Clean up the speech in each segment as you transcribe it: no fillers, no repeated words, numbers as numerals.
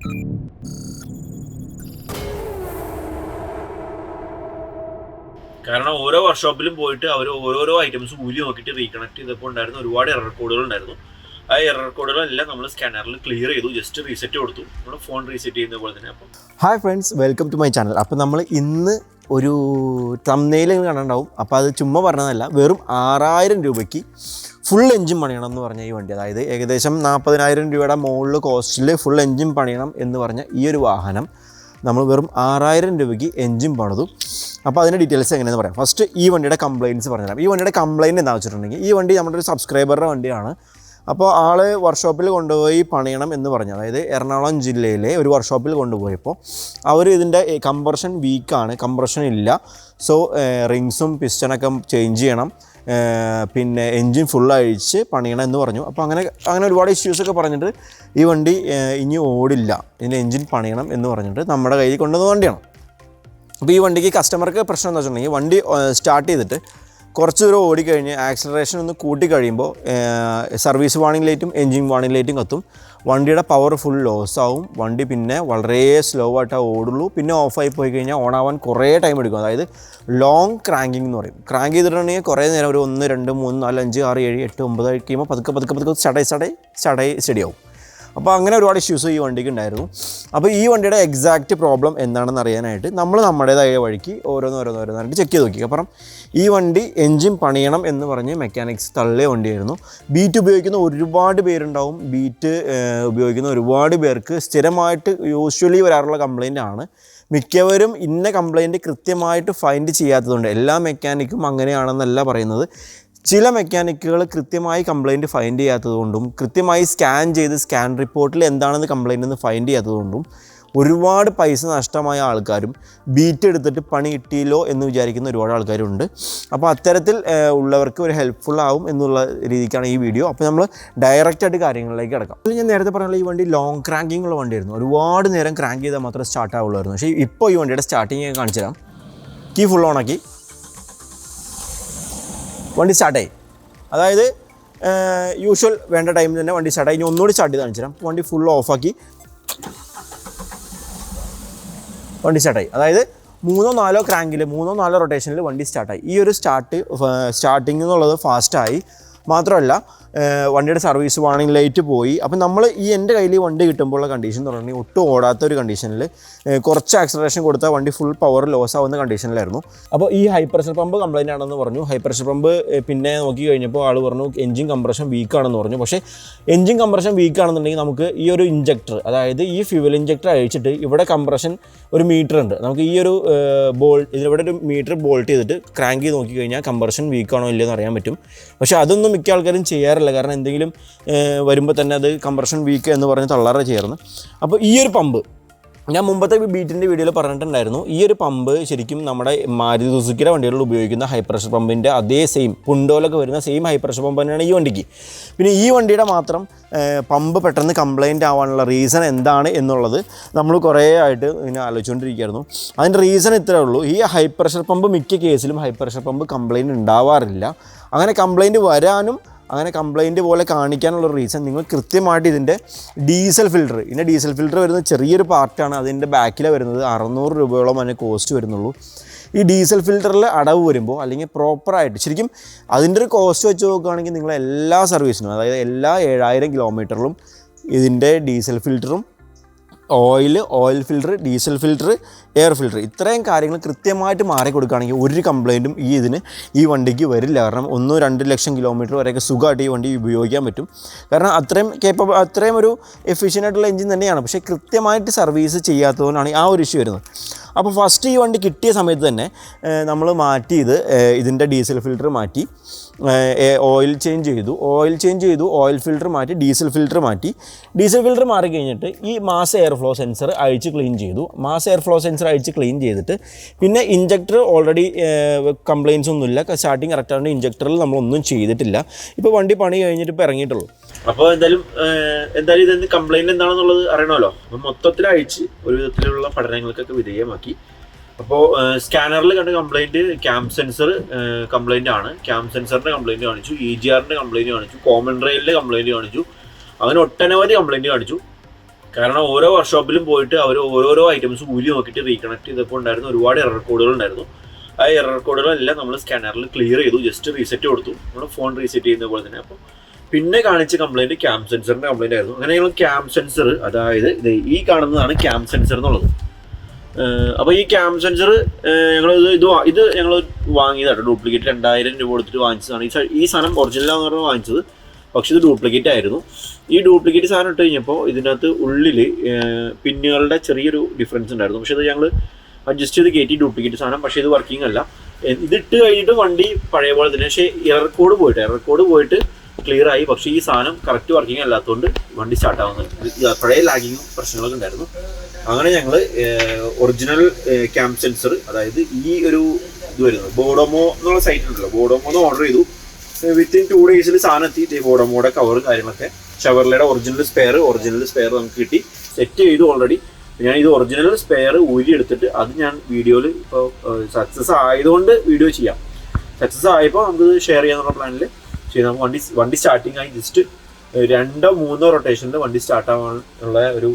കാരണം ഓരോ വർക്ക്ഷോപ്പിലും പോയിട്ട് അവർ ഓരോരോ ഐറ്റംസ് ഊരി നോക്കിയിട്ട് റീകണക്ട് ചെയ്തപ്പോൾ ഉണ്ടായിരുന്ന ഒരുപാട് എറർ കോഡുകൾ ഉണ്ടായിരുന്നു. ആ എറർ കോഡുകളെല്ലാം നമ്മൾ സ്കാനറിൽ ക്ലിയർ ചെയ്തു, ജസ്റ്റ് റീസെറ്റ് കൊടുത്തു, നമ്മുടെ ഫോൺ റീസെറ്റ് ചെയ്യുന്ന പോലെ തന്നെ. അപ്പം hi friends, welcome to my channel. അപ്പോൾ നമ്മൾ ഇന്ന് ഒരു തംബ്നെയിൽ കണ്ടിട്ടുണ്ടാവും. അപ്പോൾ അത് ചുമ്മാ പറഞ്ഞതല്ല, വെറും 6000 രൂപയ്ക്ക് ഫുൾ എൻജിൻ പണിയണം എന്ന് പറഞ്ഞ ഈ വണ്ടി, അതായത് ഏകദേശം 40,000 രൂപയുടെ മുകളിൽ കോസ്റ്റിൽ ഫുൾ എൻജിൻ പണിയണം എന്ന് പറഞ്ഞ ഈ ഒരു വാഹനം നമ്മൾ വെറും 6000 രൂപയ്ക്ക് എൻജിൻ പണിതു. അപ്പോൾ അതിൻ്റെ ഡീറ്റെയിൽസ് എങ്ങനെയെന്ന് പറയാം. ഫസ്റ്റ് ഈ വണ്ടിയുടെ കംപ്ലയിൻറ്റ്സ് പറഞ്ഞുതരാം. ഈ വണ്ടിയുടെ കംപ്ലയിൻറ്റ് എന്താണെന്ന് വെച്ചിട്ടുണ്ടെങ്കിൽ, ഈ വണ്ടി നമ്മുടെ ഒരു സബ്സ്ക്രൈബറുടെ വണ്ടിയാണ്. അപ്പോൾ ആൾ വർക്ക്ഷോപ്പിൽ കൊണ്ടുപോയി പണിയണം എന്ന് പറഞ്ഞു, അതായത് എറണാകുളം ജില്ലയിലെ ഒരു വർക്ക്ഷോപ്പിൽ കൊണ്ടുപോയപ്പോൾ അവർ ഇതിൻ്റെ കംപ്രഷൻ വീക്കാണ്, കംപ്രഷൻ ഇല്ല, സോ റിങ്സും പിസ്റ്റണൊക്കെ ചേഞ്ച് ചെയ്യണം, പിന്നെ എൻജിൻ ഫുൾ അഴിച്ച് പണിയണം എന്ന് പറഞ്ഞു. അപ്പോൾ അങ്ങനെ ഒരുപാട് ഇഷ്യൂസൊക്കെ പറഞ്ഞിട്ട് ഈ വണ്ടി ഇനി ഓടില്ല, ഇതിൻ്റെ എൻജിൻ പണിയണം എന്ന് പറഞ്ഞിട്ട് നമ്മുടെ കയ്യിൽ കൊണ്ടുവന്ന വണ്ടിയാണ്. അപ്പോൾ ഈ വണ്ടിക്ക് കസ്റ്റമർക്ക് പ്രശ്നം എന്താ വെച്ചിട്ടുണ്ടെങ്കിൽ, വണ്ടി സ്റ്റാർട്ട് ചെയ്തിട്ട് കുറച്ച് ദൂരം ഓടിക്കഴിഞ്ഞ് ആക്സിലറേഷൻ ഒന്ന് കൂട്ടി കഴിയുമ്പോൾ സർവീസ് വാർണിംഗ് ലൈറ്റും എൻജിൻ വാർണിംഗ് ലൈറ്റും കത്തും, വണ്ടിയുടെ പവർ ഫുൾ ലോസ് ആവും, വണ്ടി പിന്നെ വളരെ സ്ലോ ആയിട്ടേ ഓടുള്ളൂ, പിന്നെ ഓഫായി പോയി കഴിഞ്ഞാൽ ഓണാവാൻ കുറേ ടൈം എടുക്കും. അതായത് ലോങ് ക്രാങ്കിങ് എന്ന് പറയും. ക്രാങ്ക് ചെയ്തിട്ടുണ്ടെങ്കിൽ കുറേ നേരം, ഒരു 1 2 3 4 5 6 7 8 9 കഴിയുമ്പോൾ പതുക്കെ സ്റ്റഡിയാവും. അപ്പോൾ അങ്ങനെ ഒരുപാട് ഇഷ്യൂസ് ഈ വണ്ടിക്ക് ഉണ്ടായിരുന്നു. അപ്പോൾ ഈ വണ്ടിയുടെ എക്സാക്റ്റ് പ്രോബ്ലം എന്താണെന്ന് അറിയാനായിട്ട് നമ്മൾ നമ്മുടേതായ വഴിക്ക് ഓരോന്നായിട്ട് ചെക്ക് ചെയ്ത് നോക്കി. അപ്പുറം ഈ വണ്ടി എൻജിൻ പണിയണം എന്ന് പറഞ്ഞ് മെക്കാനിക്സ് തള്ളിയ വണ്ടിയായിരുന്നു. ബീറ്റ് ഉപയോഗിക്കുന്ന ഒരുപാട് പേരുണ്ടാവും. ബീറ്റ് ഉപയോഗിക്കുന്ന ഒരുപാട് പേർക്ക് സ്ഥിരമായിട്ട് യൂഷ്വലി വരാറുള്ള കംപ്ലയിൻ്റ് ആണ്. മിക്കവരും ഇന്ന കംപ്ലയിൻറ്റ് കൃത്യമായിട്ട് ഫൈൻഡ് ചെയ്യാത്തതുകൊണ്ട്, എല്ലാ മെക്കാനിക്കും അങ്ങനെയാണെന്നല്ല പറയുന്നത്, ചില മെക്കാനിക്കുകൾ കൃത്യമായി കംപ്ലയിൻറ്റ് ഫൈൻഡ് ചെയ്യാത്തതുകൊണ്ടും കൃത്യമായി സ്കാൻ റിപ്പോർട്ടിൽ എന്താണെന്ന് കംപ്ലയിൻ്റ് എന്ന് ഫൈൻഡ് ചെയ്യാത്തതുകൊണ്ടും ഒരുപാട് പൈസ നഷ്ടമായ ആൾക്കാരും ബീറ്റ് എടുത്തിട്ട് പണി കിട്ടിയല്ലോ എന്ന് വിചാരിക്കുന്ന ഒരുപാട് ആൾക്കാരുണ്ട്. അപ്പോൾ അത്തരത്തിൽ ഉള്ളവർക്ക് ഒരു ഹെൽപ്ഫുൾ ആവും എന്നുള്ള രീതിക്കാണ് ഈ വീഡിയോ. അപ്പോൾ നമ്മൾ ഡയറക്റ്റായിട്ട് കാര്യങ്ങളിലേക്ക് കിടക്കാം. അതിൽ ഞാൻ നേരത്തെ പറഞ്ഞ ഈ വണ്ടി ലോങ് ക്രാങ്കിങ് ഉള്ള വണ്ടിയായിരുന്നു. ഒരുപാട് നേരം ക്രാങ്ക് ചെയ്താൽ മാത്രമേ സ്റ്റാർട്ട് ആവുള്ളായിരുന്നു. പക്ഷേ ഇപ്പോൾ ഈ വണ്ടിയുടെ സ്റ്റാർട്ടിങ് കാണിച്ചു തരാം. കീ ഫുൾ ഓണാക്കി വണ്ടി സ്റ്റാർട്ടായി. അതായത് യൂഷ്വൽ വേണ്ട ടൈമിൽ തന്നെ വണ്ടി സ്റ്റാർട്ടായി. ഇനി ഒന്നുകൂടി സ്റ്റാർട്ട് ചെയ്ത് കാണിച്ചു തരാം. വണ്ടി ഫുൾ ഓഫാക്കി വണ്ടി സ്റ്റാർട്ടായി. അതായത് 3 4 ക്രാങ്കിൽ 3 4 റൊട്ടേഷനിൽ വണ്ടി സ്റ്റാർട്ടായി. ഈ ഒരു സ്റ്റാർട്ടിങ് എന്നുള്ളത് ഫാസ്റ്റായി. മാത്രമല്ല വണ്ടിയുടെ സർവീസ് വാർണിംഗ് ലൈറ്റ് പോയി. അപ്പം നമ്മൾ എൻ്റെ കയ്യിൽ ഈ വണ്ടി കിട്ടുമ്പോഴുള്ള കണ്ടീഷൻ എന്ന് പറഞ്ഞാൽ ഒട്ടും ഓടാത്ത ഒരു കണ്ടീഷനിൽ, കുറച്ച് ആക്സിലറേഷൻ കൊടുത്താൽ വണ്ടി ഫുൾ പവർ ലോസ് ആവുന്ന കണ്ടീഷനിലായിരുന്നു. അപ്പോൾ ഈ ഹൈ പ്രഷർ പമ്പ് കംപ്ലയിൻ്റ് ആണെന്ന് പറഞ്ഞു. ഹൈ പ്രഷർ പമ്പ് പിന്നെ നോക്കി കഴിഞ്ഞപ്പോൾ ആൾ പറഞ്ഞു എൻജിൻ കംപ്രഷൻ വീക്കാണെന്ന് പറഞ്ഞു. പക്ഷേ എൻജിൻ കംപ്രഷൻ വീക്കാണെന്നുണ്ടെങ്കിൽ നമുക്ക് ഈ ഒരു ഇഞ്ചക്ടർ, അതായത് ഈ ഫ്യൂവൽ ഇഞ്ചക്ടർ അഴിച്ചിട്ട് ഇവിടെ കംപ്രഷൻ ഒരു മീറ്റർ ഉണ്ട്, നമുക്ക് ഈ ഒരു ഇതിവിടെ ഒരു മീറ്റർ ബോൾട്ട് ചെയ്തിട്ട് ക്രാങ്ക് ചെയ്ത് നോക്കി കഴിഞ്ഞാൽ കംപ്രഷൻ വീക്കാണോ ഇല്ലയോ എന്ന് അറിയാൻ പറ്റും. പക്ഷേ അതൊന്നും മിക്ക ആൾക്കാരും ചെയ്യാറില്ല. കാരണം എന്തെങ്കിലും വരുമ്പോൾ തന്നെ അത് കംപ്രഷൻ വീക്ക് എന്ന് പറഞ്ഞ് തള്ളാറ ചേർന്ന്. അപ്പോൾ ഈ ഒരു പമ്പ് ഞാൻ മുമ്പത്തെ ബീറ്റിൻ്റെ വീഡിയോയിൽ പറഞ്ഞിട്ടുണ്ടായിരുന്നു. ഈ ഒരു പമ്പ് ശരിക്കും നമ്മുടെ മാരുതി സുസുക്കിയുടെ വണ്ടികളിൽ ഉപയോഗിക്കുന്ന ഹൈ പ്രഷർ പമ്പിൻ്റെ അതേ സെയിം പുണ്ടോലൊക്കെ വരുന്ന സെയിം ഹൈ പ്രഷർ പമ്പ് തന്നെയാണ് ഈ വണ്ടിക്ക്. പിന്നെ ഈ വണ്ടിയുടെ മാത്രം പമ്പ് പെട്ടെന്ന് കംപ്ലയിൻ്റ് ആവാനുള്ള റീസൺ എന്താണ് എന്നുള്ളത് നമ്മൾ കുറേ ആയിട്ട് ഇങ്ങനെ ആലോചിച്ചുകൊണ്ടിരിക്കുകയായിരുന്നു. അതിൻ്റെ റീസൺ ഇത്രയേ ഉള്ളൂ. ഈ ഹൈ പ്രഷർ പമ്പ് മിക്ക കേസിലും ഹൈ പ്രഷർ പമ്പ് കംപ്ലയിൻറ്റ് ഉണ്ടാവാറില്ല. അങ്ങനെ കംപ്ലയിൻറ്റ് വരാനും അങ്ങനെ കംപ്ലയിൻറ്റ് പോലെ കാണിക്കാനുള്ളൊരു റീസൺ, നിങ്ങൾ കൃത്യമായിട്ട് ഇതിൻ്റെ ഡീസൽ ഫിൽറ്റർ വരുന്നത് ചെറിയൊരു പാർട്ടാണ്. അതിൻ്റെ ബാക്കിൽ വരുന്നത് 600 രൂപയോളം അതിന് കോസ്റ്റ് വരുന്നുള്ളൂ. ഈ ഡീസൽ ഫിൽറ്ററിൽ അടവ് വരുമ്പോൾ, അല്ലെങ്കിൽ പ്രോപ്പറായിട്ട് ശരിക്കും അതിൻ്റെ ഒരു കോസ്റ്റ് വെച്ച് നോക്കുകയാണെങ്കിൽ നിങ്ങൾ എല്ലാ സർവീസിനും, അതായത് എല്ലാ 7000 കിലോമീറ്ററിലും ഇതിൻ്റെ ഡീസൽ ഫിൽറ്ററും oil filter, diesel filter, air filter, ഇത്രയും കാര്യങ്ങൾ കൃത്യമായിട്ട് മാറി കൊടുക്കുകയാണെങ്കിൽ ഒരു കംപ്ലയിൻറ്റും ഈ വണ്ടിക്ക് വരില്ല. കാരണം 1-2 ലക്ഷം കിലോമീറ്റർ വരെയൊക്കെ സുഖമായിട്ട് ഈ വണ്ടി ഉപയോഗിക്കാൻ പറ്റും. കാരണം അത്രയും ഒരു എഫിഷ്യൻ്റ് ആയിട്ടുള്ള എഞ്ചിൻ തന്നെയാണ്. പക്ഷേ കൃത്യമായിട്ട് സർവീസ് ചെയ്യാത്തതുകൊണ്ടാണ് ആ ഒരു ഇഷ്യൂ വരുന്നത്. അപ്പോൾ ഫസ്റ്റ് ഈ വണ്ടി കിട്ടിയ സമയത്ത് തന്നെ നമ്മൾ ഇതിൻ്റെ ഡീസൽ ഫിൽറ്റർ മാറ്റി, ഓയിൽ ചേഞ്ച് ചെയ്തു, ഓയിൽ ഫിൽറ്റർ മാറ്റി, ഡീസൽ ഫിൽറ്റർ മാറി കഴിഞ്ഞിട്ട് ഈ മാസ് എയർ ഫ്ലോ സെൻസർ അഴിച്ച് ക്ലീൻ ചെയ്തിട്ട് പിന്നെ ഇഞ്ചക്ടർ ഓൾറെഡി കംപ്ലയിൻസ് ഒന്നുമില്ല, സ്റ്റാർട്ടിങ് കറക്റ്റാണ്, ഇഞ്ചക്ടറിൽ നമ്മളൊന്നും ചെയ്തിട്ടില്ല. ഇപ്പോൾ വണ്ടി പണി കഴിഞ്ഞിട്ട് ഇപ്പോൾ ഇറങ്ങിയിട്ടുള്ളൂ. അപ്പോൾ എന്തായാലും ഇതിന് കംപ്ലയിൻറ്റ് എന്താണെന്നുള്ളത് അറിയണമല്ലോ. അപ്പോൾ മൊത്തത്തിൽ അഴിച്ച് ഒരു വിധത്തിലുള്ള പഠനങ്ങൾക്കൊക്കെ വിധേയമാക്കി. അപ്പോൾ സ്കാനറിൽ കണ്ട കംപ്ലയിൻറ്റ് ക്യാം സെൻസർ കംപ്ലയിൻ്റ് ആണ്. ക്യാം സെൻസറിൻ്റെ കംപ്ലയിൻറ്റ് കാണിച്ചു, EGRൻ്റെ കംപ്ലയിൻറ്റ് കാണിച്ചു, കോമൺ റെയിലിൻ്റെ കംപ്ലയിൻറ്റ് കാണിച്ചു. അങ്ങനെ ഒട്ടനവധി കംപ്ലയിൻറ്റ് കാണിച്ചു. കാരണം ഓരോ വർക്ക്ഷോപ്പിലും പോയിട്ട് അവർ ഓരോരോ ഐറ്റംസ് ഊരി നോക്കിയിട്ട് റീകണക്ട് ചെയ്തപ്പോൾ ഉണ്ടായിരുന്ന ഒരുപാട് എറർ കോഡുകൾ ഉണ്ടായിരുന്നു. ആ എറർ കോഡുകളെല്ലാം നമ്മൾ സ്കാനറിൽ ക്ലിയർ ചെയ്തു, ജസ്റ്റ് റീസെറ്റ് കൊടുത്തു, നമ്മുടെ ഫോൺ റീസെറ്റ് ചെയ്യുന്ന പോലെ തന്നെ. അപ്പോൾ പിന്നെ കാണിച്ച കംപ്ലൈൻറ്റ് ക്യാം സെൻസറിൻ്റെ കംപ്ലൈൻറ്റ് ആയിരുന്നു. അങ്ങനെ ഞങ്ങൾ ക്യാം സെൻസർ, അതായത് ഈ കാണുന്നതാണ് ക്യാം സെൻസർ എന്നുള്ളത്. അപ്പോൾ ഈ ക്യാം സെൻസർ ഇത് ഞങ്ങൾ വാങ്ങിയതാണ്, ഡ്യൂപ്ലിക്കേറ്റ് 2000 രൂപ കൊടുത്തിട്ട് വാങ്ങിച്ചതാണ്. ഈ സാധനം ഒറിജിനലാന്ന് പറഞ്ഞാൽ വാങ്ങിച്ചത്, പക്ഷെ ഇത് ഡ്യൂപ്ലിക്കേറ്റ് ആയിരുന്നു. ഈ ഡ്യൂപ്ലിക്കേറ്റ് സാധനം ഇട്ട് കഴിഞ്ഞപ്പോൾ ഇതിനകത്ത് ഉള്ളിൽ പിന്നുകളുടെ ചെറിയൊരു ഡിഫറൻസ് ഉണ്ടായിരുന്നു. പക്ഷേ ഇത് ഞങ്ങൾ അഡ്ജസ്റ്റ് ചെയ്ത് കയറ്റി ഡ്യൂപ്ലിക്കേറ്റ് സാധനം, പക്ഷേ ഇത് വർക്കിംഗ് അല്ല. ഇതിട്ട് കഴിഞ്ഞിട്ട് വണ്ടി പഴയ പോലെ തന്നെ, പക്ഷേ എറർ കോഡ് പോയിട്ട് ക്ലിയർ ആയി. പക്ഷേ ഈ സാധനം കറക്റ്റ് വർക്കിംഗ് അല്ലാത്തതുകൊണ്ട് വണ്ടി സ്റ്റാർട്ട് ആവുന്നത് പഴയ ലാഗിങ്ങും പ്രശ്നങ്ങളൊക്കെ ഉണ്ടായിരുന്നു. അങ്ങനെ ഞങ്ങൾ ഒറിജിനൽ ക്യാം സെൻസർ, അതായത് ഈ ഒരു ഇത് വരുന്നത് ബോഡോമോ എന്നുള്ള സൈറ്റ് ഉണ്ടല്ലോ, ബോഡോമോന്ന് ഓർഡർ ചെയ്തു. വിത്തിൻ 2 ഡേയ്സിൽ സാധനം എത്തി. ബോഡോമോയുടെ കവർ കാര്യങ്ങളൊക്കെ, ഷവർലയുടെ ഒറിജിനൽ സ്പെയർ നമുക്ക് കിട്ടി, സെറ്റ് ചെയ്തു ഓൾറെഡി. ഞാൻ ഇത് ഒറിജിനൽ സ്പെയർ ഊരി എടുത്തിട്ട് അത് ഞാൻ വീഡിയോയിൽ ഇപ്പോൾ സക്സസ് ആയതുകൊണ്ട് വീഡിയോ ചെയ്യാം. സക്സസ് ആയപ്പോൾ നമുക്കിത് ഷെയർ ചെയ്യാന്നുള്ള പ്ലാനിൽ ചെയ്യാം. വണ്ടി സ്റ്റാർട്ടിങ് ആയി ജസ്റ്റ് 2-3 റൊട്ടേഷനിൽ വണ്ടി സ്റ്റാർട്ട് ആവാനുള്ള ഒരു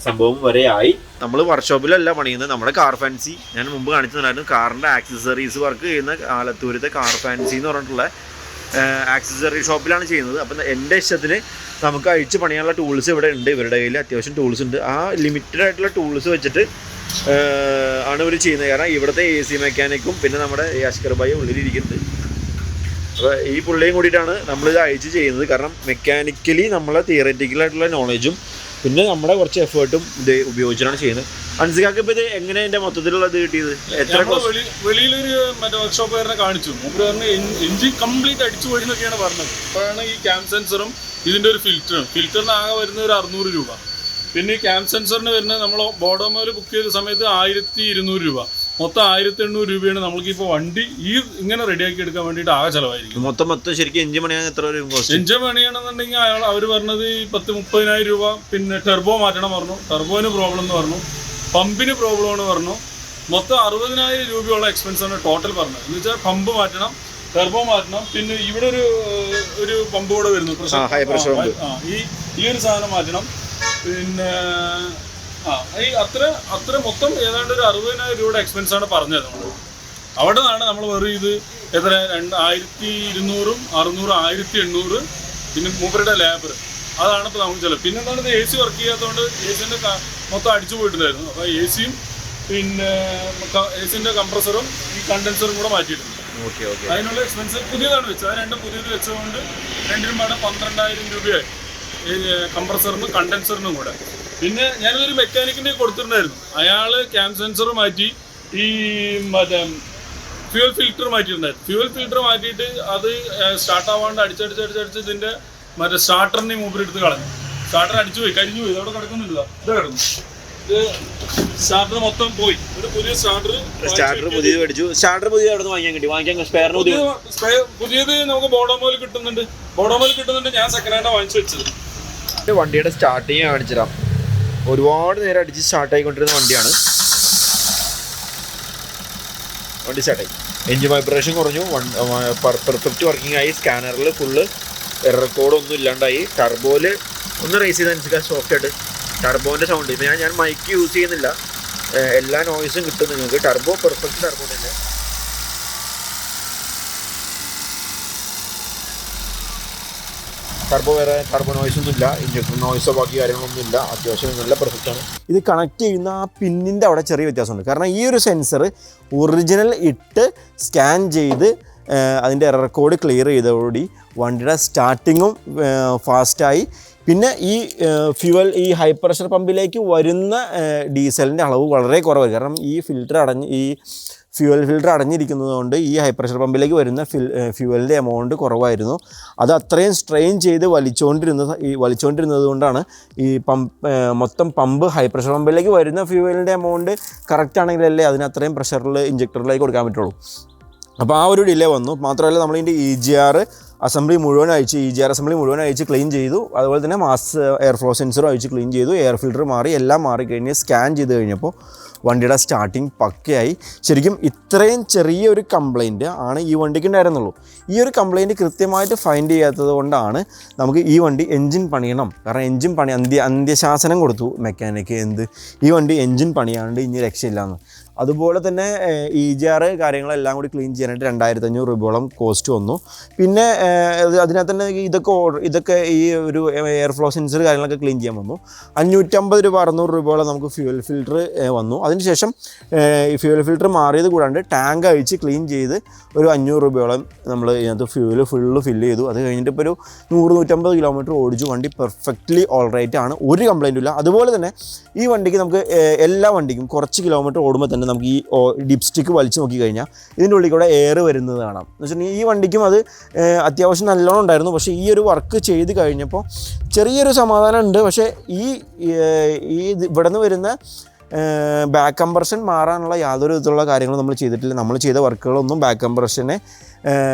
സംഭവം വരെ ആയി. നമ്മൾ വർക്ക്ഷോപ്പിലല്ല പണിയുന്നത്, നമ്മുടെ കാർ ഫാൻസി, ഞാൻ മുമ്പ് കാണിച്ചിട്ടുണ്ടായിരുന്നു, കാറിൻ്റെ ആക്സസറീസ് വർക്ക് ചെയ്യുന്ന ആലത്തൂരത്തെ കാർ ഫാൻസി എന്ന് പറഞ്ഞിട്ടുള്ള ആക്സസറി ഷോപ്പിലാണ് ചെയ്യുന്നത്. അപ്പം എൻ്റെ ഇഷ്ടത്തിന് നമുക്ക് അഴിച്ച് പണിയാനുള്ള ടൂൾസ് ഇവിടെ ഉണ്ട്. ഇവരുടെ കയ്യിൽ അത്യാവശ്യം ടൂൾസ് ഉണ്ട്. ആ ലിമിറ്റഡ് ആയിട്ടുള്ള ടൂൾസ് വെച്ചിട്ട് ആണ് ഇവർ ചെയ്യുന്നത്. കാരണം ഇവിടുത്തെ AC മെക്കാനിക്കും പിന്നെ നമ്മുടെ അഷ്കർ ഭായി ഉള്ളിലിരിക്കുന്നത്. അപ്പോൾ ഈ പുള്ളിയും കൂടിയിട്ടാണ് നമ്മളിത് അഴിച്ച് ചെയ്യുന്നത്. കാരണം മെക്കാനിക്കലി നമ്മളെ തിയററ്റിക്കലായിട്ടുള്ള നോളജും പിന്നെ നമ്മുടെ കുറച്ച് എഫേർട്ടും ഇത് ഉപയോഗിച്ചിട്ടാണ് ചെയ്യുന്നത്. അൻസികാക്ക് ഇപ്പോൾ ഇത് എങ്ങനെ എൻ്റെ മൊത്തത്തിലുള്ള ഇത് കിട്ടിയത്? വെളിയിലൊരു മറ്റേ വർക്ക്ഷോപ്പുകാരനെ കാണിച്ചു, മൂപ്പര് പറഞ്ഞ് എഞ്ചിൻ കംപ്ലീറ്റ് അടിച്ചു പോയി എന്നൊക്കെയാണ് പറഞ്ഞത്. അപ്പോഴാണ് ഈ ക്യാം സെൻസറും ഇതിൻ്റെ ഒരു ഫിൽറ്ററിന് ആകെ വരുന്ന ഒരു 600 രൂപ. പിന്നെ ഈ ക്യാം സെൻസറിന് വരുന്നത് നമ്മൾ ബോഡോമോയിൽ ബുക്ക് ചെയ്ത സമയത്ത് 1200 രൂപ, മൊത്തം 1800 രൂപയാണ് നമ്മൾക്കിപ്പോൾ വണ്ടി ഇങ്ങനെ റെഡിയാക്കി എടുക്കാൻ വേണ്ടിയിട്ട് ആകെ ചിലവായിരിക്കും. മൊത്തം ശരിക്കും എഞ്ചിൻ പണിയാൻ എത്ര രൂപ? എഞ്ചിൻ പണിയാണെന്നുണ്ടെങ്കിൽ അവർ പറഞ്ഞത് 10-30,000 രൂപ. പിന്നെ ടെർബോ മാറ്റണം പറഞ്ഞു, ടെർബോന് പ്രോബ്ലം എന്ന് പറഞ്ഞു, പമ്പിന് പ്രോബ്ലമാണ് പറഞ്ഞു. മൊത്തം 60,000 രൂപയുള്ള എക്സ്പെൻസാണ് ടോട്ടൽ പറഞ്ഞത്. എന്ന് വെച്ചാൽ പമ്പ് മാറ്റണം, ടെർബോ മാറ്റണം, പിന്നെ ഇവിടെ ഒരു പമ്പ് കൂടെ വരുന്നു, ഈ ഒരു സാധനം മാറ്റണം. പിന്നെ ഈ അത്ര മൊത്തം ഏതാണ്ട് ഒരു 60,000 രൂപയുടെ എക്സ്പെൻസാണ് പറഞ്ഞത് നമ്മൾ. അവിടെ നിന്നാണ് നമ്മൾ വെറും ഇത് എത്ര 1200, 600, 1800, പിന്നെ മൂപ്പരുടെ ലേബർ, അതാണ് ഇപ്പോൾ നമുക്ക് ചിലവ്. പിന്നെ എന്താണ്, ഇത് AC വർക്ക് ചെയ്യാത്തതുകൊണ്ട് ACൻ്റെ മൊത്തം അടിച്ചു പോയിട്ടുണ്ടായിരുന്നു. അപ്പോൾ ACയും പിന്നെ ACൻ്റെ കംപ്രസറും ഈ കണ്ടൻസറും കൂടെ മാറ്റിയിട്ടുണ്ട്. അതിനുള്ള എക്സ്പെൻസ് പുതിയതാണ് വെച്ചത്. അത് രണ്ടും പുതിയത് വെച്ചതുകൊണ്ട് രണ്ടിനും വേണം 12,000 രൂപയായി, കംപ്രസറിനും കണ്ടൻസറിനും കൂടെ. പിന്നെ ഞാനിതൊരു മെക്കാനിക്കിൻ്റെ കൊടുത്തിട്ടുണ്ടായിരുന്നു. അയാൾ ക്യാം സെൻസർ മാറ്റി ഈ മറ്റേ ഫ്യൂവൽ ഫിൽറ്റർ മാറ്റിയിട്ടുണ്ടായിരുന്നു. ഫ്യൂവൽ ഫിൽറ്റർ മാറ്റിയിട്ട് അത് സ്റ്റാർട്ട് ആവാണ്ട് അടിച്ചടിച്ച് ഇതിൻ്റെ മറ്റേ സ്റ്റാർട്ടറിനെ മൂപ്പരെടുത്ത് കളഞ്ഞു. സ്റ്റാർട്ടർ അടിച്ചു പോയി, കരിഞ്ഞു പോയി. അവിടെ കിടക്കുന്നില്ല, ഇത് കിടന്നു. ഇത് സ്റ്റാർട്ടർ മൊത്തം പോയി. ഒരു പുതിയ സ്റ്റാർട്ടർ പുതിയത് നമുക്ക് ബോഡോമോയിൽ കിട്ടുന്നുണ്ട്. ഞാൻ സെക്കൻഡ് ഹാൻഡ് വാങ്ങിച്ചു വെച്ചത്. വണ്ടിയുടെ സ്റ്റാർട്ടിങ് കാണിച്ചിടാം. ഒരുപാട് നേരം അടിച്ച് സ്റ്റാർട്ട് ആയിക്കൊണ്ടിരുന്ന വണ്ടിയാണ്. വണ്ടി സ്റ്റാർട്ടായി, എഞ്ചിൻ വൈബ്രേഷൻ കുറഞ്ഞു, പെർഫെക്റ്റ് വർക്കിംഗ് ആയി. സ്കാനറിൽ ഫുള്ള് എറർ കോഡൊന്നും ഇല്ലാണ്ടായി. ടർബോയിൽ ഒന്ന് റേസ് ചെയ്തനുസരിച്ച് സോഫ്റ്റ് ആയിട്ട് ടർബോൻ്റെ സൗണ്ട്. ഇപ്പോൾ ഞാൻ മൈക്ക് യൂസ് ചെയ്യുന്നില്ല, എല്ലാ നോയ്സും കിട്ടും നിങ്ങൾക്ക്. ടർബോ പെർഫെക്റ്റ് ടർബോ തന്നെ. ടർബോ നോയ്സ് ഒന്നും ഇല്ല, ഇഞ്ചക്ടർ നോയ്സോ ബാക്കി കാര്യങ്ങളൊന്നും ഇല്ല. അത്യാവശ്യം നല്ല പെർഫെക്റ്റ് ആണ്. ഇത് കണക്ട് ചെയ്യുന്ന ആ പിന്നിൻ്റെ അവിടെ ചെറിയ വ്യത്യാസമുണ്ട്. കാരണം ഈ ഒരു സെൻസർ ഒറിജിനൽ ഇട്ട് സ്കാൻ ചെയ്ത് അതിൻ്റെ എറർ കോഡ് ക്ലിയർ ചെയ്തതോടുകൂടി വണ്ടിയുടെ സ്റ്റാർട്ടിങ്ങും ഫാസ്റ്റായി. പിന്നെ ഈ ഹൈ പ്രഷർ പമ്പിലേക്ക് വരുന്ന ഡീസലിൻ്റെ അളവ് വളരെ കുറവായി. കാരണം ഈ ഫ്യൂവൽ ഫിൽറ്റർ അടഞ്ഞിരിക്കുന്നത് കൊണ്ട് ഈ ഹൈ പ്രഷർ പമ്പിലേക്ക് വരുന്ന ഫ്യൂവലിൻ്റെ എമൗണ്ട് കുറവായിരുന്നു. അത് അത്രയും സ്ട്രെയിൻ ചെയ്ത് വലിച്ചുകൊണ്ടിരുന്നത് കൊണ്ടാണ് ഈ മൊത്തം പമ്പ് ഹൈ പ്രഷർ പമ്പിലേക്ക് വരുന്ന ഫ്യൂവലിൻ്റെ എമൗണ്ട് കറക്റ്റ് ആണെങ്കിലല്ലേ അതിന് അത്രയും പ്രഷറിൽ ഇഞ്ചക്ടറിലേക്ക് കൊടുക്കാൻ പറ്റുള്ളൂ. അപ്പോൾ ആ ഒരു ഡിലേ വന്നു. മാത്രമല്ല നമ്മളിതിൻ്റെ EGR അസംബ്ലി മുഴുവൻ അയച്ച് EGR അസംബ്ലി മുഴുവൻ അയച്ച് ക്ലീൻ ചെയ്തു. അതുപോലെ തന്നെ മാസ് എയർ ഫ്ലോ സെൻസറും അയച്ച് ക്ലീൻ ചെയ്തു. എയർ ഫിൽറ്റർ മാറി, എല്ലാം മാറിക്കഴിഞ്ഞ് സ്കാൻ ചെയ്ത് കഴിഞ്ഞപ്പോൾ വണ്ടിയുടെ സ്റ്റാർട്ടിങ് പക്കയായി. ശരിക്കും ഇത്രയും ചെറിയൊരു കംപ്ലയിൻറ്റ് ആണ് ഈ വണ്ടിക്ക് ഉണ്ടായിരുന്നുള്ളൂ. ഈ ഒരു കംപ്ലയിൻറ്റ് കൃത്യമായിട്ട് ഫൈൻഡ് ചെയ്യാത്തത് കൊണ്ടാണ് നമുക്ക് ഈ വണ്ടി എൻജിൻ പണിയണം. കാരണം എൻജിൻ പണി അന്ത്യശാസനം കൊടുത്തു മെക്കാനിക്ക്, ഈ വണ്ടി എൻജിൻ പണിയാണ്ട് ഇനി രക്ഷയില്ലാന്ന്. അതുപോലെ തന്നെ EGR കാര്യങ്ങളെല്ലാം കൂടി ക്ലീൻ ചെയ്യാനായിട്ട് 2500 രൂപയോളം കോസ്റ്റ് വന്നു. പിന്നെ അതിനകത്ത് തന്നെ ഇതൊക്കെ ഈ ഒരു എയർ ഫ്ലോ സെൻസർ കാര്യങ്ങളൊക്കെ ക്ലീൻ ചെയ്യാൻ വന്നു. 550 രൂപ 600 രൂപയോളം നമുക്ക് ഫ്യൂവൽ ഫിൽറ്റർ വന്നു. അതിനുശേഷം ഈ ഫ്യൂവൽ ഫിൽറ്റർ മാറിയത് കൂടാണ്ട് ടാങ്ക് അഴിച്ച് ക്ലീൻ ചെയ്ത് ഒരു 500 രൂപയോളം നമ്മൾ ഇതിനകത്ത് ഫ്യൂവൽ ഫുള്ള് ഫില്ല് ചെയ്തു. അത് കഴിഞ്ഞിട്ട് ഇപ്പോൾ ഒരു 100-150 കിലോമീറ്റർ ഓടിച്ചു. വണ്ടി പെർഫെക്റ്റ്ലി ഓൾറൈറ്റ് ആണ്, ഒരു കംപ്ലൈൻറ്റും ഇല്ല. അതുപോലെ തന്നെ ഈ വണ്ടിക്ക് നമുക്ക് എല്ലാ വണ്ടിക്കും കുറച്ച് കിലോമീറ്റർ ഓടുമ്പോൾ തന്നെ നമുക്ക് ഈ ഡിപ്സ്റ്റിക്ക് വലിച്ചു നോക്കി കഴിഞ്ഞാൽ ഇതിൻ്റെ ഉള്ളിൽ കൂടെ എയർ വരുന്നത് കാണാം. എന്ന് വെച്ചിട്ടുണ്ടെങ്കിൽ ഈ വണ്ടിക്കും അത് അത്യാവശ്യം നല്ലോണം ഉണ്ടായിരുന്നു. പക്ഷേ ഈ ഒരു വർക്ക് ചെയ്ത് കഴിഞ്ഞപ്പോൾ ചെറിയൊരു സമാധാനം ഉണ്ട്. പക്ഷേ ഈ ഇവിടെ നിന്ന് വരുന്ന ബാക്ക് കംപ്രഷൻ മാറാനുള്ള യാതൊരു വിധത്തിലുള്ള കാര്യങ്ങളും നമ്മൾ ചെയ്തിട്ടില്ല. നമ്മൾ ചെയ്ത വർക്കുകളൊന്നും ബാക്ക് കംപ്രഷനെ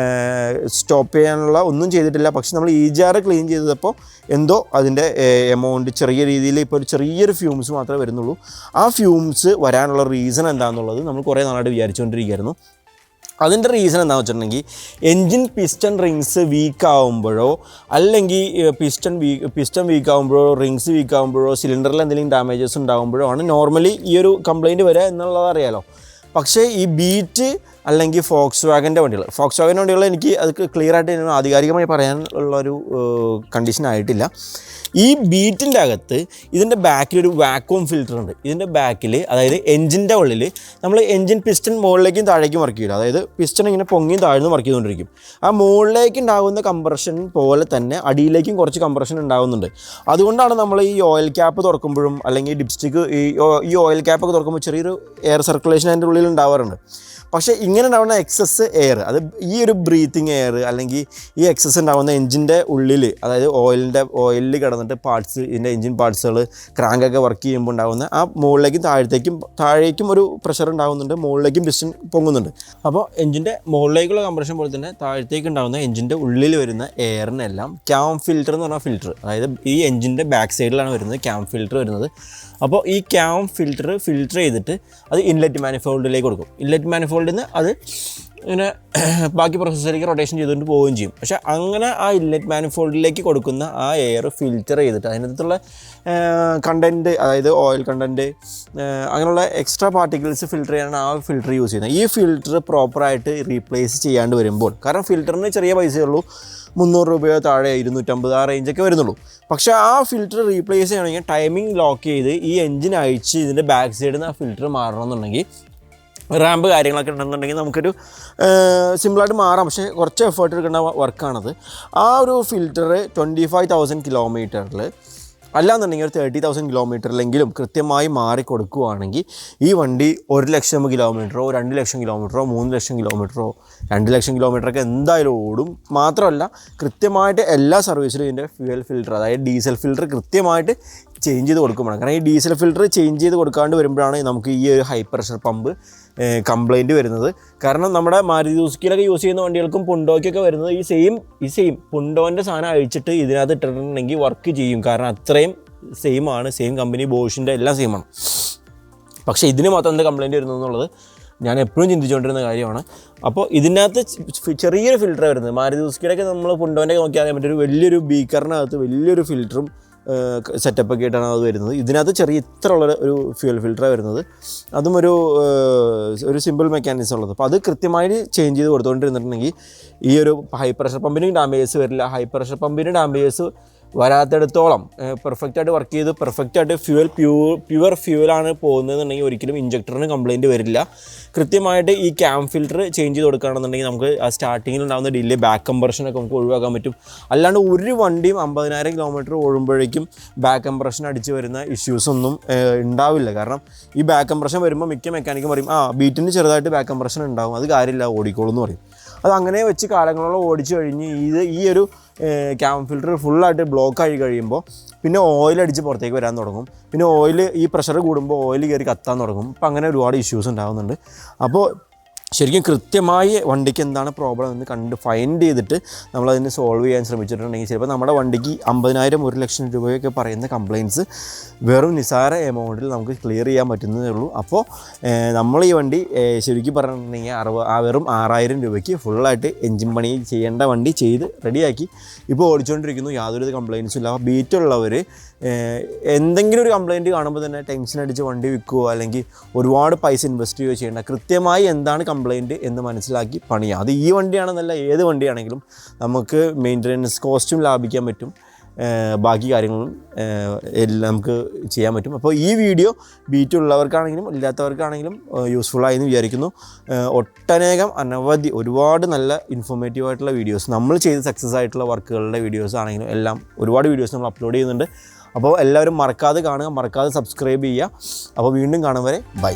സ്റ്റോപ്പ് ചെയ്യാനുള്ള ഒന്നും ചെയ്തിട്ടില്ല. പക്ഷെ നമ്മൾ EGR ക്ലീൻ ചെയ്തപ്പോൾ എന്തോ അതിൻ്റെ എമൗണ്ട് ചെറിയ രീതിയിൽ ഇപ്പോൾ ഒരു ചെറിയൊരു ഫ്യൂംസ് മാത്രമേ വരുന്നുള്ളൂ. ആ ഫ്യൂംസ് വരാനുള്ള റീസൺ എന്താണെന്നുള്ളത് നമ്മൾ കുറേ നാളായിട്ട് വിചാരിച്ചുകൊണ്ടിരിക്കുകയായിരുന്നു. അതിൻ്റെ റീസൺ എന്താണെന്ന് വെച്ചിട്ടുണ്ടെങ്കിൽ എൻജിൻ പിസ്റ്റൺ റിങ്സ് വീക്കാവുമ്പോഴോ അല്ലെങ്കിൽ പിസ്റ്റൺ വീക്കാവുമ്പോഴോ റിങ്സ് വീക്കാവുമ്പോഴോ സിലിണ്ടറിൽ എന്തെങ്കിലും ഡാമേജസ് ഉണ്ടാകുമ്പോഴോ ആണ് നോർമലി ഈ ഒരു കംപ്ലയിൻറ്റ് വരിക എന്നുള്ളത് അറിയാലോ. പക്ഷേ ഈ ബീറ്റ് അല്ലെങ്കിൽ ഫോക്സ് വാഗൻ്റെ വണ്ടികൾ എനിക്ക് അത് ക്ലിയറായിട്ട് ആധികാരികമായി പറയാനുള്ളൊരു കണ്ടീഷൻ ആയിട്ടില്ല. ഈ ബീറ്റിൻ്റെ അകത്ത് ഇതിൻ്റെ ബാക്കിലൊരു വാക്വം ഫിൽറ്റർ ഉണ്ട്. ഇതിൻ്റെ ബാക്കിൽ, അതായത് എൻജിൻ്റെ ഉള്ളിൽ നമ്മൾ എൻജിൻ പിസ്റ്റൺ മുകളിലേക്കും താഴേക്കും വർക്ക് ചെയ്യില്ല. അതായത് പിസ്റ്റൺ ഇങ്ങനെ പൊങ്ങിയും താഴ്ന്നും വർക്ക് ചെയ്തുകൊണ്ടിരിക്കും. ആ മുകളിലേക്ക് ഉണ്ടാകുന്ന കംപ്രഷൻ പോലെ തന്നെ അടിയിലേക്കും കുറച്ച് കംപ്രഷൻ ഉണ്ടാകുന്നുണ്ട്. അതുകൊണ്ടാണ് നമ്മൾ ഈ ഓയിൽ ക്യാപ്പ് തുറക്കുമ്പോഴും അല്ലെങ്കിൽ ഡിപ്സ്റ്റിക്ക് ഈ ഓയിൽ ക്യാപ്പൊക്കെ തുറക്കുമ്പോൾ ചെറിയൊരു എയർ സർക്കുലേഷൻ അതിൻ്റെ ഉള്ളിൽ ഉണ്ടാവാറുണ്ട്. പക്ഷേ ഇങ്ങനെ ഉണ്ടാകുന്ന എക്സസ് എയർ, അത് ഈ ഒരു ബ്രീത്തിങ് എയർ അല്ലെങ്കിൽ ഈ എക്സസ് ഉണ്ടാകുന്ന എൻജിൻ്റെ ഉള്ളിൽ, അതായത് ഓയിലിൽ കിടന്നിട്ട് പാർട്സ്, ഇതിൻ്റെ എൻജിൻ പാർട്സുകൾ ക്രാങ്കൊക്കെ വർക്ക് ചെയ്യുമ്പോൾ ഉണ്ടാകുന്ന ആ മുകളിലേക്കും താഴേക്കും ഒരു പ്രഷർ ഉണ്ടാകുന്നുണ്ട്, മുകളിലേക്കും പിസ്റ്റൺ പൊങ്ങുന്നുണ്ട്. അപ്പോൾ എൻജിൻ്റെ മുകളിലേക്കുള്ള കംപ്രഷൻ പോലെ തന്നെ താഴത്തേക്ക് ഉണ്ടാകുന്ന എൻജിൻ്റെ ഉള്ളിൽ വരുന്ന എയറിനെല്ലാം ക്യാം ഫിൽറ്റർ എന്ന് പറഞ്ഞ ഫിൽറ്റർ, അതായത് ഈ എൻജിൻ്റെ ബാക്ക് സൈഡിലാണ് വരുന്നത് ക്യാം ഫിൽറ്റർ വരുന്നത്. അപ്പോൾ ഈ ക്യാം ഫിൽറ്റർ ചെയ്തിട്ട് അത് ഇൻലെറ്റ് മാനിഫോൾഡിലേക്ക് കൊടുക്കും. ഇൻലെറ്റ് മാനിഫോൾഡിൽ നിന്ന് അത് ഇങ്ങനെ ബാക്കി പ്രോസസ്സിലേക്ക് റൊട്ടേഷൻ ചെയ്തുകൊണ്ട് പോവുകയും ചെയ്യും. പക്ഷേ അങ്ങനെ ആ ഇൻലെറ്റ് മാനിഫോൾഡിലേക്ക് കൊടുക്കുന്ന ആ എയർ ഫിൽറ്റർ ചെയ്തിട്ട് അതിനകത്തുള്ള കണ്ടൻറ്റ്, അതായത് ഓയിൽ കണ്ടൻറ്റ്, അങ്ങനെയുള്ള എക്സ്ട്രാ പാർട്ടിക്കിൾസ് ഫിൽറ്റർ ചെയ്യാനാണ് ആ ഫിൽറ്റർ യൂസ് ചെയ്യുന്നത്. ഈ ഫിൽറ്റർ പ്രോപ്പറായിട്ട് റീപ്ലേസ് ചെയ്യാണ്ട് വരുമ്പോൾ, കാരണം ഫിൽറ്ററിന് ചെറിയ പൈസയേ ഉള്ളൂ, 300 രൂപയോ താഴെ 250 ആ റേഞ്ചൊക്കെ വരുന്നുള്ളൂ. പക്ഷേ ആ ഫിൽറ്റർ റീപ്ലേസ് ചെയ്യണമെങ്കിൽ ടൈമിംഗ് ലോക്ക് ചെയ്ത് ഈ എൻജിൻ അഴിച്ച് ഇതിൻ്റെ ബാക്ക് സൈഡിൽ നിന്ന് ആ ഫിൽറ്റർ മാറണമെന്നുണ്ടെങ്കിൽ റാമ്പ് കാര്യങ്ങളൊക്കെ ഉണ്ടെന്നുണ്ടെങ്കിൽ നമുക്കൊരു സിമ്പിളായിട്ട് മാറാം. പക്ഷേ കുറച്ച് എഫേർട്ട് എടുക്കേണ്ട വർക്കാണത്. ആ ഒരു ഫിൽറ്റർ 25,000 കിലോമീറ്ററിൽ അല്ലാന്നുണ്ടെങ്കിൽ ഒരു 30,000 കിലോമീറ്ററിലെങ്കിലും കൃത്യമായി മാറിക്കൊടുക്കുകയാണെങ്കിൽ ഈ വണ്ടി 1,00,000 കിലോമീറ്ററോ 2,00,000 കിലോമീറ്ററോ 3,00,000 കിലോമീറ്ററോ 2,00,000 കിലോമീറ്ററൊക്കെ എന്തായാലും ഓടും. മാത്രമല്ല കൃത്യമായിട്ട് എല്ലാ സർവീസിലും ഇതിൻ്റെ ഫ്യൂവൽ ഫിൽറ്റർ, അതായത് ഡീസൽ ഫിൽറ്റർ കൃത്യമായിട്ട് ചേഞ്ച് ചെയ്ത് കൊടുക്കുമ്പോൾ, കാരണം ഈ ഡീസൽ ഫിൽറ്റർ ചേഞ്ച് ചെയ്ത് കൊടുക്കാണ്ട് വരുമ്പോഴാണ് നമുക്ക് ഈ ഒരു ഹൈ പ്രഷർ പമ്പ് കംപ്ലൈൻറ്റ് വരുന്നത്. കാരണം നമ്മുടെ മാരുതി സുസുക്കിയിലൊക്കെ യൂസ് ചെയ്യുന്ന വണ്ടികൾക്കും പുണ്ടോയ്ക്കൊക്കെ വരുന്നത് ഈ സെയിം പുണ്ടോൻ്റെ സാധനം അഴിച്ചിട്ട് ഇതിനകത്ത് ഇട്ടിട്ടുണ്ടെങ്കിൽ വർക്ക് ചെയ്യും. കാരണം അത്രയും സെയിം കമ്പനി, ബോഷിൻ്റെ എല്ലാം സെയിമാണ്. പക്ഷേ ഇതിന് മാത്രം എന്ത് കംപ്ലൈൻറ്റ് വരുന്നത് എന്നുള്ളത് ഞാൻ എപ്പോഴും ചിന്തിച്ചുകൊണ്ടിരുന്ന കാര്യമാണ്. അപ്പോൾ ഇതിനകത്ത് ചെറിയൊരു ഫിൽറ്റർ വരുന്നത്, മാരുതി സുസുക്കിയിലൊക്കെ നമ്മൾ പുണ്ടോൻ്റെ നോക്കിയാൽ അറിയാൻ പറ്റും, ഒരു വലിയൊരു ബീക്കറിനകത്ത് വലിയൊരു ഫിൽറ്ററും സെറ്റപ്പൊക്കെ ആയിട്ടാണ് അത് വരുന്നത്. ഇതിനകത്ത് ഇത്ര ഉള്ള ഒരു ഫ്യൂൽ ഫിൽറ്ററാണ് വരുന്നത്. അതും ഒരു സിമ്പിൾ മെക്കാനിസം ഉള്ളത്. അപ്പോൾ അത് കൃത്യമായി ചേഞ്ച് ചെയ്ത് കൊടുത്തുകൊണ്ടിരുന്നിട്ടുണ്ടെങ്കിൽ ഈ ഒരു ഹൈ പ്രഷർ പമ്പിന് ഡാമേജസ് വരില്ല. ഹൈ പ്രഷർ പമ്പിന് ഡാമേജസ് വരാത്തിടത്തോളം പെർഫെക്റ്റായിട്ട് വർക്ക് ചെയ്ത് പെർഫെക്റ്റായിട്ട് പ്യുവർ ഫ്യൂവലാണ് പോകുന്നതെന്നുണ്ടെങ്കിൽ ഒരിക്കലും ഇഞ്ചക്ടറിന് കംപ്ലയിൻറ്റ് വരില്ല. കൃത്യമായിട്ട് ഈ ക്യാം ഫിൽറ്റർ ചേഞ്ച് ചെയ്ത് കൊടുക്കുകയാണെന്നുണ്ടെങ്കിൽ നമുക്ക് ആ സ്റ്റാർട്ടിങ്ങിൽ ഉണ്ടാകുന്ന ഡിലേ, ബാക്ക് കംപ്രഷനൊക്കെ നമുക്ക് ഒഴിവാക്കാൻ പറ്റും. അല്ലാണ്ട് ഒരു വണ്ടിയും 50,000 കിലോമീറ്റർ ഓടുമ്പോഴേക്കും ബാക്ക് കംപ്രഷൻ അടിച്ച് വരുന്ന ഇഷ്യൂസൊന്നും ഉണ്ടാവില്ല. കാരണം ഈ ബാക്ക് കംപ്രഷൻ വരുമ്പോൾ മിക്ക മെക്കാനിക്കും പറയും ബീറ്റിന് ചെറുതായിട്ട് ബാക്ക് കംപ്രഷൻ ഉണ്ടാകും, അത് കാര്യമില്ല, ഓടിക്കോളൂ എന്ന് പറയും. അത് അങ്ങനെ വെച്ച് കാലങ്ങളോളം ഓടിച്ചു കഴിഞ്ഞ് ഈ ഒരു ക്യാം ഫിൽറ്റർ ഫുള്ളായിട്ട് ബ്ലോക്കായി കഴിയുമ്പോൾ പിന്നെ ഓയിലടിച്ച് പുറത്തേക്ക് വരാൻ തുടങ്ങും. പിന്നെ ഈ പ്രഷർ കൂടുമ്പോൾ ഓയിൽ കയറി കത്താൻ തുടങ്ങും. അപ്പോൾ അങ്ങനെ ഒരുപാട് ഇഷ്യൂസ് ഉണ്ടാകുന്നുണ്ട്. അപ്പോൾ ശരിക്കും കൃത്യമായി വണ്ടിക്ക് എന്താണ് പ്രോബ്ലം എന്ന് കണ്ട് ഫൈൻഡ് ചെയ്തിട്ട് നമ്മളതിന് സോൾവ് ചെയ്യാൻ ശ്രമിച്ചിട്ടുണ്ടെങ്കിൽ ചിലപ്പോൾ നമ്മുടെ വണ്ടിക്ക് 50,000 1 ലക്ഷം രൂപയൊക്കെ പറയുന്ന കംപ്ലയിൻറ്റ്സ് വെറും നിസാര എമൗണ്ടിൽ നമുക്ക് ക്ലിയർ ചെയ്യാൻ പറ്റുന്നതേ ഉള്ളൂ. അപ്പോൾ നമ്മൾ ഈ വണ്ടി ശരിക്കും പറഞ്ഞിട്ടുണ്ടെങ്കിൽ വെറും 6,000 രൂപയ്ക്ക് ഫുള്ളായിട്ട് എൻജിൻ പണി ചെയ്യേണ്ട വണ്ടി ചെയ്ത് റെഡിയാക്കി ഇപ്പോൾ ഓടിച്ചുകൊണ്ടിരിക്കുന്നു. യാതൊരു കംപ്ലയിൻറ്റ്സും ഇല്ല. ബീറ്റുള്ളവർ എന്തെങ്കിലും ഒരു കംപ്ലയിൻറ്റ് കാണുമ്പോൾ തന്നെ ടെൻഷൻ അടിച്ച് വണ്ടി വിൽക്കുകയോ അല്ലെങ്കിൽ ഒരുപാട് പൈസ ഇൻവെസ്റ്റ് ചെയ്യുകയോ ചെയ്യേണ്ട. കൃത്യമായി എന്താണ് കംപ്ലയിൻറ്റ് എന്ന് മനസ്സിലാക്കി പണിയുക. അത് ഈ വണ്ടിയാണെന്നല്ല, ഏത് വണ്ടിയാണെങ്കിലും നമുക്ക് മെയിൻ്റനൻസ് കോസ്റ്റും ലാഭിക്കാൻ പറ്റും, ബാക്കി കാര്യങ്ങളും എല്ലാം നമുക്ക് ചെയ്യാൻ പറ്റും. അപ്പോൾ ഈ വീഡിയോ ബീറ്റുള്ളവർക്കാണെങ്കിലും ഇല്ലാത്തവർക്കാണെങ്കിലും യൂസ്ഫുള്ളായി എന്ന് വിചാരിക്കുന്നു. ഒട്ടനേകം അനവധി ഒരുപാട് നല്ല ഇൻഫോർമേറ്റീവായിട്ടുള്ള വീഡിയോസ് നമ്മൾ ചെയ്ത് സക്സസ് ആയിട്ടുള്ള വർക്കുകളുടെ വീഡിയോസ് ആണെങ്കിലും എല്ലാം ഒരുപാട് വീഡിയോസ് നമ്മൾ അപ്ലോഡ് ചെയ്യുന്നുണ്ട്. അപ്പോൾ എല്ലാവരും മറക്കാതെ കാണുക, മറക്കാതെ സബ്സ്ക്രൈബ് ചെയ്യുക. അപ്പോൾ വീണ്ടും കാണും വരെ ബൈ.